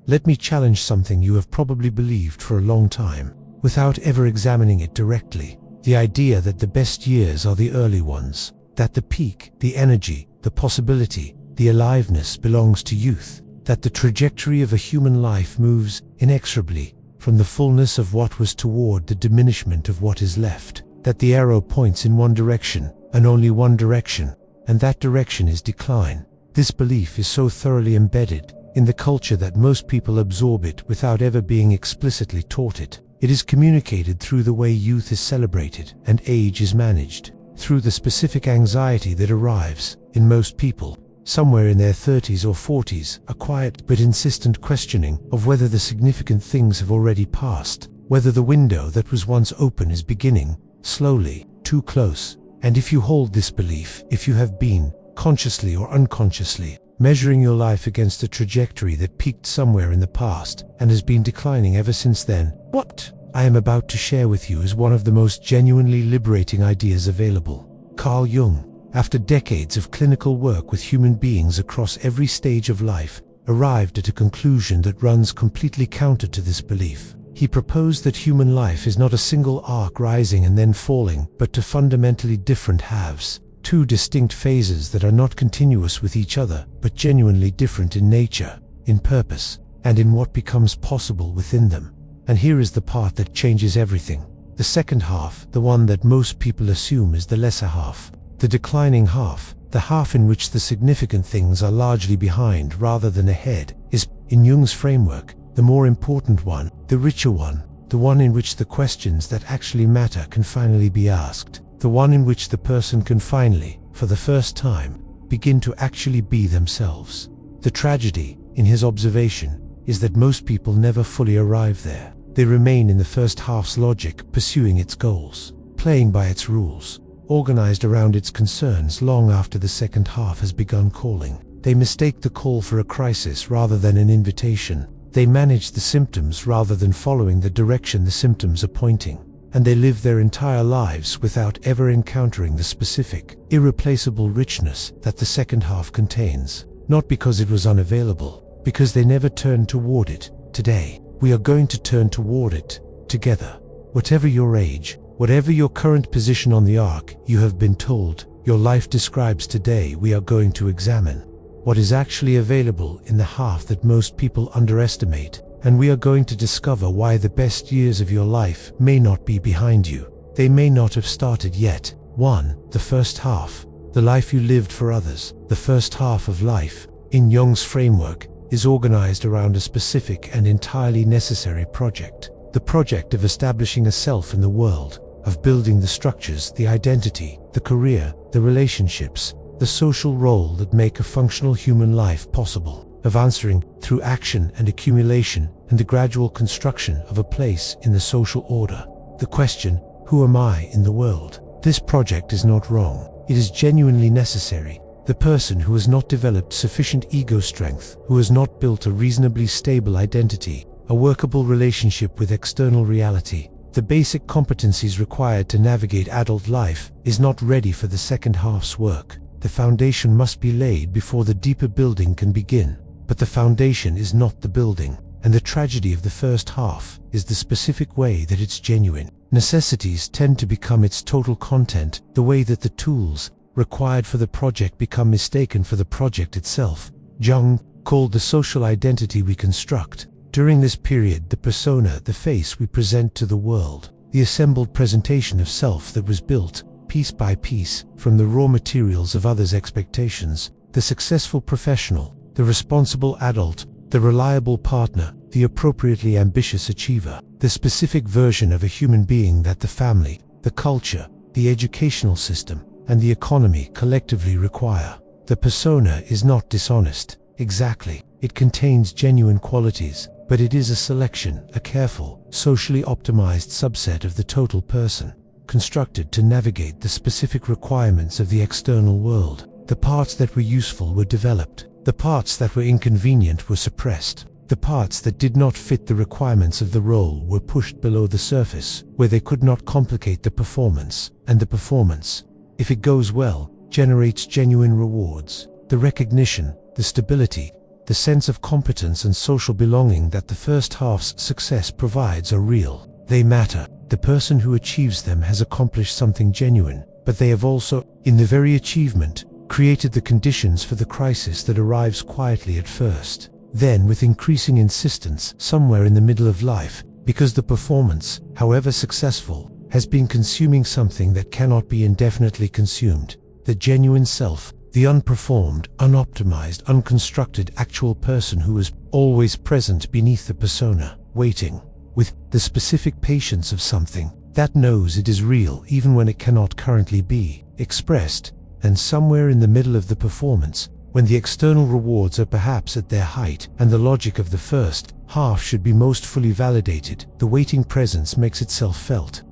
Let me challenge something you have probably believed for a long time, without ever examining it directly. The idea that the best years are the early ones, that the peak, the energy, the possibility, the aliveness belongs to youth, that the trajectory of a human life moves inexorably from the fullness of what was toward the diminishment of what is left, that the arrow points in one direction, and only one direction, and that direction is decline. This belief is so thoroughly embedded in the culture that most people absorb it without ever being explicitly taught it. It is communicated through the way youth is celebrated and age is managed, through the specific anxiety that arrives in most people somewhere in their 30s or 40s, a quiet but insistent questioning of whether the significant things have already passed, whether the window that was once open is beginning, slowly, too close. And if you hold this belief, if you have been, consciously or unconsciously, measuring your life against a trajectory that peaked somewhere in the past and has been declining ever since then, what I am about to share with you is one of the most genuinely liberating ideas available. Carl Jung, after decades of clinical work with human beings across every stage of life, arrived at a conclusion that runs completely counter to this belief. He proposed that human life is not a single arc rising and then falling, but two fundamentally different halves, two distinct phases that are not continuous with each other, but genuinely different in nature, in purpose, and in what becomes possible within them. And here is the part that changes everything. The second half, the one that most people assume is the lesser half, the declining half, the half in which the significant things are largely behind rather than ahead, is, in Jung's framework, the more important one, the richer one, the one in which the questions that actually matter can finally be asked, the one in which the person can finally, for the first time, begin to actually be themselves. The tragedy, in his observation, is that most people never fully arrive there. They remain in the first half's logic, pursuing its goals, playing by its rules, organized around its concerns long after the second half has begun calling. They mistake the call for a crisis rather than an invitation. They manage the symptoms rather than following the direction the symptoms are pointing. And they live their entire lives without ever encountering the specific, irreplaceable richness that the second half contains. Not because it was unavailable, because they never turned toward it. Today, we are going to turn toward it, together. Whatever your age, whatever your current position on the arc, you have been told, your life describes today, we are going to examine what is actually available in the half that most people underestimate, and we are going to discover why the best years of your life may not be behind you. They may not have started yet. 1. The first half, the life you lived for others. The first half of life, in Jung's framework, is organized around a specific and entirely necessary project. The project of establishing a self in the world, of building the structures, the identity, the career, the relationships, the social role that make a functional human life possible, of answering, through action and accumulation, and the gradual construction of a place in the social order. The question, who am I in the world? This project is not wrong. It is genuinely necessary. The person who has not developed sufficient ego strength, who has not built a reasonably stable identity, a workable relationship with external reality, the basic competencies required to navigate adult life, is not ready for the second half's work. The foundation must be laid before the deeper building can begin. But the foundation is not the building, and the tragedy of the first half is the specific way that its genuine necessities tend to become its total content, the way that the tools required for the project become mistaken for the project itself. Jung called the social identity we construct. During this period, the persona, the face we present to the world, the assembled presentation of self that was built, piece by piece, from the raw materials of others' expectations, the successful professional, the responsible adult, the reliable partner, the appropriately ambitious achiever, the specific version of a human being that the family, the culture, the educational system, and the economy collectively require. The persona is not dishonest. Exactly. It contains genuine qualities, but it is a selection, a careful, socially optimized subset of the total person, constructed to navigate the specific requirements of the external world. The parts that were useful were developed. The parts that were inconvenient were suppressed. The parts that did not fit the requirements of the role were pushed below the surface, where they could not complicate the performance. And the performance, if it goes well, generates genuine rewards. The recognition, the stability, the sense of competence and social belonging that the first half's success provides are real. They matter. The person who achieves them has accomplished something genuine, but they have also, in the very achievement, created the conditions for the crisis that arrives quietly at first. Then, with increasing insistence, somewhere in the middle of life, because the performance, however successful, has been consuming something that cannot be indefinitely consumed. The genuine self, the unperformed, unoptimized, unconstructed actual person who is always present beneath the persona, waiting, with the specific patience of something that knows it is real even when it cannot currently be expressed, and somewhere in the middle of the performance, when the external rewards are perhaps at their height and the logic of the first half should be most fully validated, the waiting presence makes itself felt.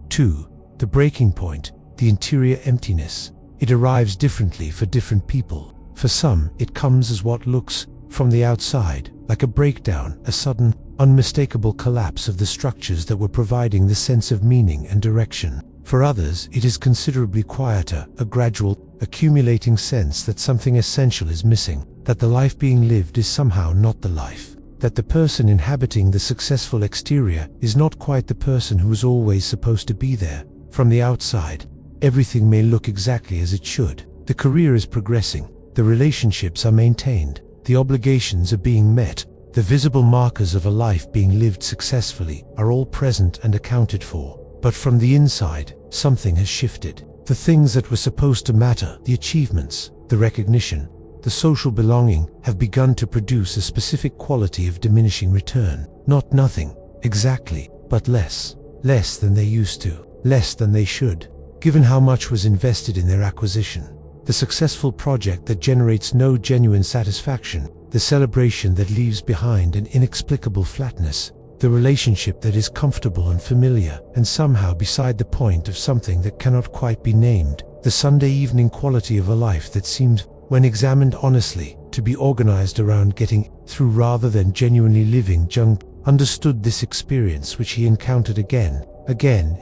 2. The breaking point, the interior emptiness. It arrives differently for different people. For some, it comes as what looks, from the outside, like a breakdown, a sudden, unmistakable collapse of the structures that were providing the sense of meaning and direction. For others, it is considerably quieter, a gradual, accumulating sense that something essential is missing, that the life being lived is somehow not the life, that the person inhabiting the successful exterior is not quite the person who was always supposed to be there. From the outside, everything may look exactly as it should. The career is progressing, the relationships are maintained, the obligations are being met, the visible markers of a life being lived successfully are all present and accounted for. But from the inside, something has shifted. The things that were supposed to matter, the achievements, the recognition, the social belonging, have begun to produce a specific quality of diminishing return. Not nothing, exactly, but less. Less than they used to, less than they should, given how much was invested in their acquisition. The successful project that generates no genuine satisfaction, the celebration that leaves behind an inexplicable flatness, the relationship that is comfortable and familiar, and somehow beside the point of something that cannot quite be named, the Sunday evening quality of a life that seemed, when examined honestly, to be organized around getting through rather than genuinely living. Jung understood this experience, which he encountered again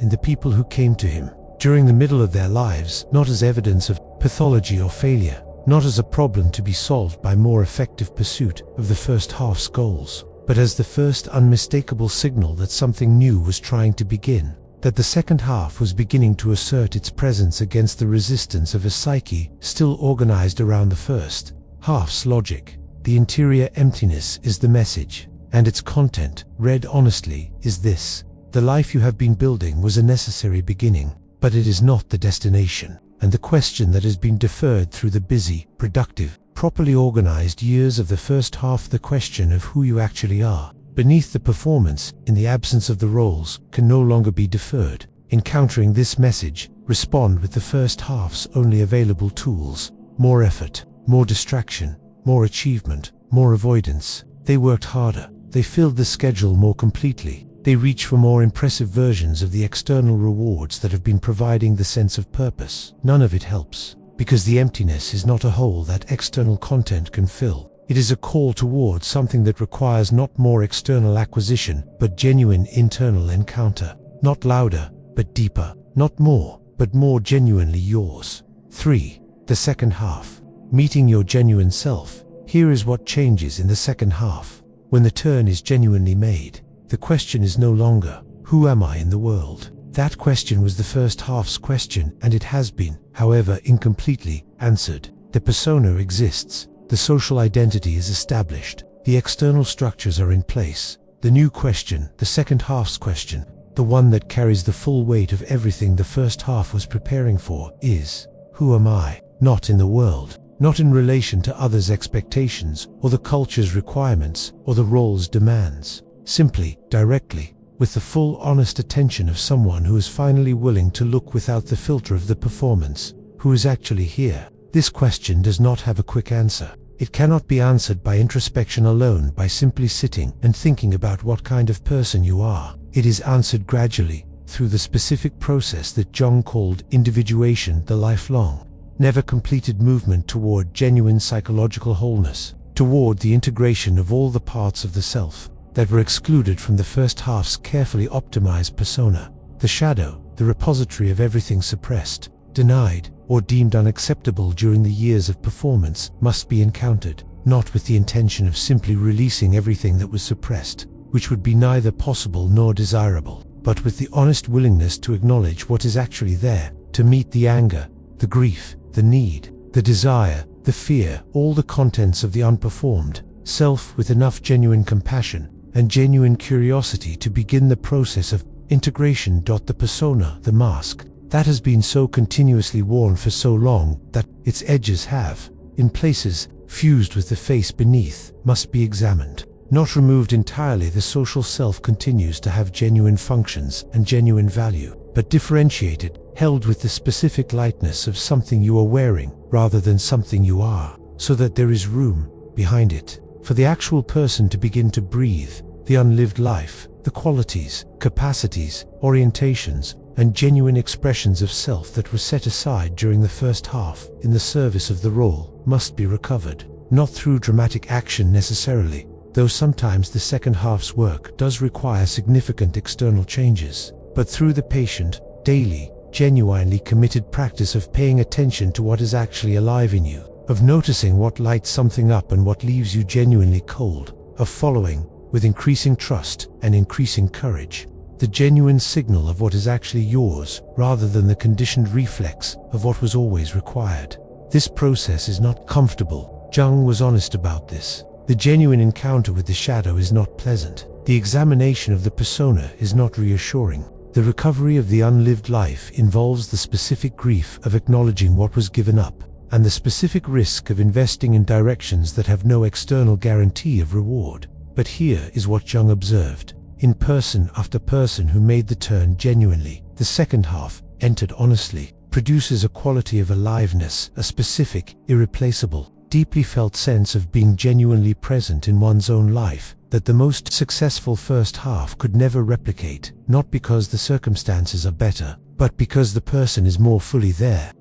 in the people who came to him during the middle of their lives, not as evidence of pathology or failure, not as a problem to be solved by more effective pursuit of the first half's goals, but as the first unmistakable signal that something new was trying to begin, that the second half was beginning to assert its presence against the resistance of a psyche still organized around the first half's logic. The interior emptiness is the message, and its content, read honestly, is this: the life you have been building was a necessary beginning, but it is not the destination. And the question that has been deferred through the busy, productive, properly organized years of the first half, the question of who you actually are, beneath the performance, in the absence of the roles, can no longer be deferred. Encountering this message, respond with the first half's only available tools: more effort, more distraction, more achievement, more avoidance. They worked harder, they filled the schedule more completely, they reach for more impressive versions of the external rewards that have been providing the sense of purpose. None of it helps, because the emptiness is not a hole that external content can fill. It is a call towards something that requires not more external acquisition, but genuine internal encounter. Not louder, but deeper. Not more, but more genuinely yours. 3. The second half. Meeting your genuine self. Here is what changes in the second half. When the turn is genuinely made, the question is no longer, who am I in the world? That question was the first half's question, and it has been, however incompletely, answered. The persona exists, the social identity is established, the external structures are in place. The new question, the second half's question, the one that carries the full weight of everything the first half was preparing for, is, who am I? Not in the world, not in relation to others' expectations, or the culture's requirements, or the role's demands. Simply, directly, with the full honest attention of someone who is finally willing to look without the filter of the performance, who is actually here. This question does not have a quick answer. It cannot be answered by introspection alone, by simply sitting and thinking about what kind of person you are. It is answered gradually, through the specific process that Jung called individuation, the lifelong, never completed movement toward genuine psychological wholeness, toward the integration of all the parts of the self that were excluded from the first half's carefully optimized persona. The shadow, the repository of everything suppressed, denied, or deemed unacceptable during the years of performance, must be encountered. not with the intention of simply releasing everything that was suppressed, which would be neither possible nor desirable, but with the honest willingness to acknowledge what is actually there, to meet the anger, the grief, the need, the desire, the fear, all the contents of the unperformed self with enough genuine compassion and genuine curiosity to begin the process of integration. The persona, the mask, that has been so continuously worn for so long that its edges have, in places, fused with the face beneath, must be examined. Not removed entirely, the social self continues to have genuine functions and genuine value, but differentiated, held with the specific lightness of something you are wearing rather than something you are, so that there is room, behind it, for the actual person to begin to breathe, the unlived life, the qualities, capacities, orientations, and genuine expressions of self that were set aside during the first half in the service of the role must be recovered, not through dramatic action necessarily, though sometimes the second half's work does require significant external changes, but through the patient, daily, genuinely committed practice of paying attention to what is actually alive in you, of noticing what lights something up and what leaves you genuinely cold, of following, with increasing trust and increasing courage, the genuine signal of what is actually yours rather than the conditioned reflex of what was always required. This process is not comfortable. Jung was honest about this. The genuine encounter with the shadow is not pleasant. The examination of the persona is not reassuring. The recovery of the unlived life involves the specific grief of acknowledging what was given up, and the specific risk of investing in directions that have no external guarantee of reward. But here is what Jung observed. In person after person who made the turn genuinely, the second half, entered honestly, produces a quality of aliveness, a specific, irreplaceable, deeply felt sense of being genuinely present in one's own life that the most successful first half could never replicate, not because the circumstances are better, but because the person is more fully there.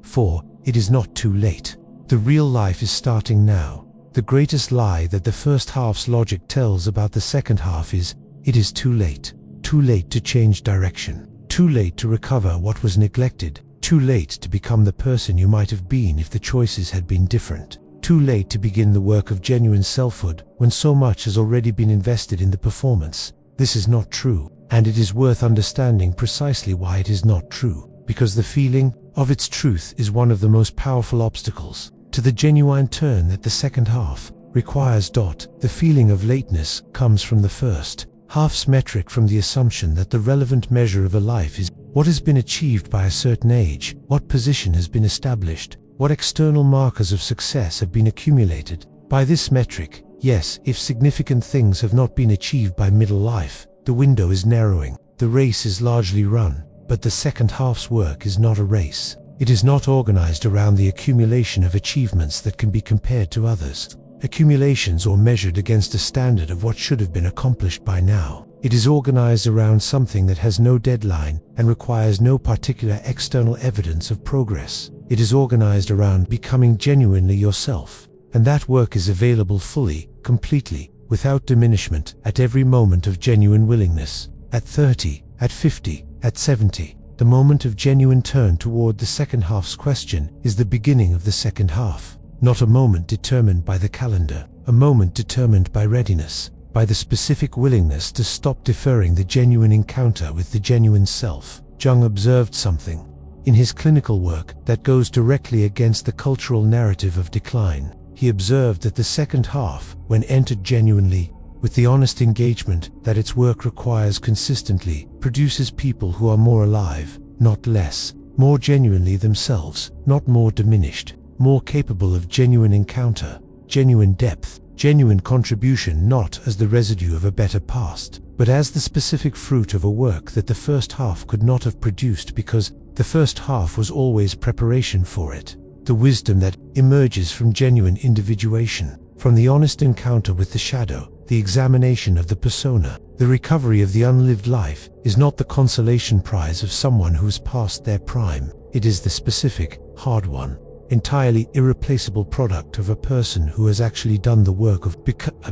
4. It is not too late. The real life is starting now. The greatest lie that the first half's logic tells about the second half is, it is too late. Too late to change direction. Too late to recover what was neglected. Too late to become the person you might have been if the choices had been different. Too late to begin the work of genuine selfhood when so much has already been invested in the performance. This is not true, and it is worth understanding precisely why it is not true, because the feeling of its truth is one of the most powerful obstacles to the genuine turn that the second half requires. The feeling of lateness comes from the first half's metric, from the assumption that the relevant measure of a life is what has been achieved by a certain age, what position has been established, what external markers of success have been accumulated. By this metric, yes, if significant things have not been achieved by middle life, the window is narrowing, the race is largely run, but the second half's work is not a race. It is not organized around the accumulation of achievements that can be compared to others, accumulations or measured against a standard of what should have been accomplished by now. It is organized around something that has no deadline and requires no particular external evidence of progress. It is organized around becoming genuinely yourself, and that work is available fully, completely, without diminishment, at every moment of genuine willingness. At 30, at 50, at 70, the moment of genuine turn toward the second half's question is the beginning of the second half, not a moment determined by the calendar, a moment determined by readiness, by the specific willingness to stop deferring the genuine encounter with the genuine self. Jung observed something in his clinical work that goes directly against the cultural narrative of decline. He observed that the second half, when entered genuinely, with the honest engagement that its work requires consistently, produces people who are more alive, not less, more genuinely themselves, not more diminished, more capable of genuine encounter, genuine depth, genuine contribution, not as the residue of a better past, but as the specific fruit of a work that the first half could not have produced because the first half was always preparation for it. The wisdom that emerges from genuine individuation, from the honest encounter with the shadow, the examination of the persona, the recovery of the unlived life, is not the consolation prize of someone who has passed their prime. It is the specific, hard one, entirely irreplaceable product of a person who has actually done the work of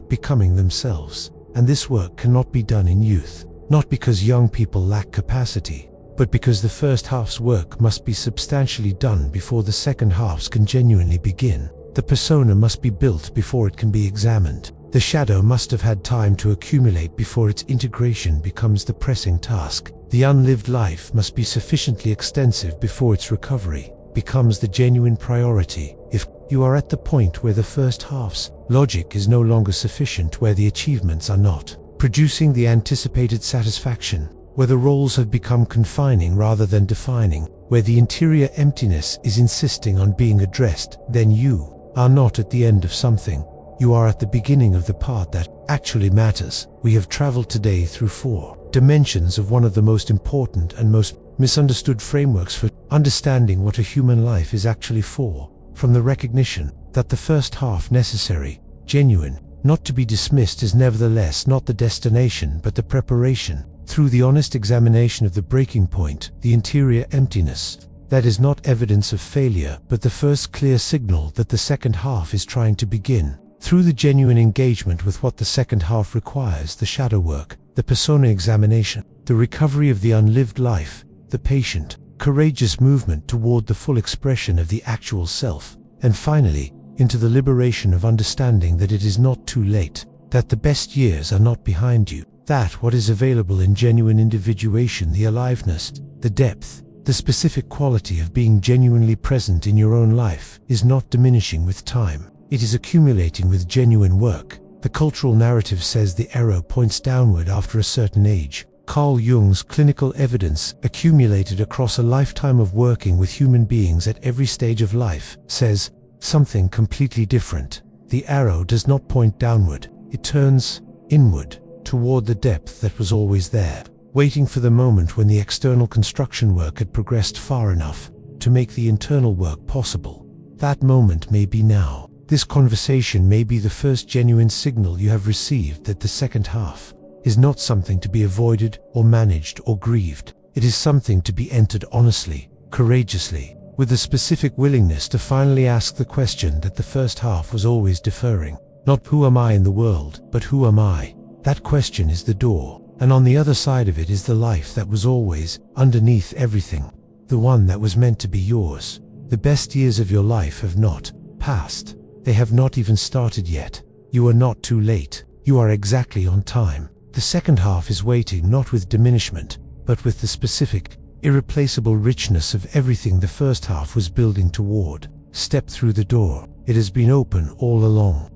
becoming themselves. And this work cannot be done in youth, not because young people lack capacity, but because the first half's work must be substantially done before the second half's can genuinely begin. The persona must be built before it can be examined. The shadow must have had time to accumulate before its integration becomes the pressing task. The unlived life must be sufficiently extensive before its recovery becomes the genuine priority. If you are at the point where the first half's logic is no longer sufficient, where the achievements are not producing the anticipated satisfaction, where the roles have become confining rather than defining, where the interior emptiness is insisting on being addressed, then you are not at the end of something. You are at the beginning of the part that actually matters. We have traveled today through 4 dimensions of one of the most important and most misunderstood frameworks for understanding what a human life is actually for, from the recognition that the first half, necessary, genuine, not to be dismissed, is nevertheless not the destination but the preparation, through the honest examination of the breaking point, the interior emptiness. That is not evidence of failure but the first clear signal that the second half is trying to begin. Through the genuine engagement with what the second half requires, the shadow work, the persona examination, the recovery of the unlived life, the patient, courageous movement toward the full expression of the actual self, and finally, into the liberation of understanding that it is not too late, that the best years are not behind you, that what is available in genuine individuation, the aliveness, the depth, the specific quality of being genuinely present in your own life, is not diminishing with time. It is accumulating with genuine work. The cultural narrative says the arrow points downward after a certain age. Carl Jung's clinical evidence, accumulated across a lifetime of working with human beings at every stage of life, says something completely different. The arrow does not point downward. It turns inward, toward the depth that was always there, waiting for the moment when the external construction work had progressed far enough to make the internal work possible. That moment may be now. This conversation may be the first genuine signal you have received that the second half is not something to be avoided or managed or grieved. It is something to be entered honestly, courageously, with the specific willingness to finally ask the question that the first half was always deferring. Not who am I in the world, but who am I? That question is the door, and on the other side of it is the life that was always underneath everything, the one that was meant to be yours. The best years of your life have not passed. They have not even started yet. You are not too late. You are exactly on time. The second half is waiting, not with diminishment, but with the specific, irreplaceable richness of everything the first half was building toward. Step through the door. It has been open all along.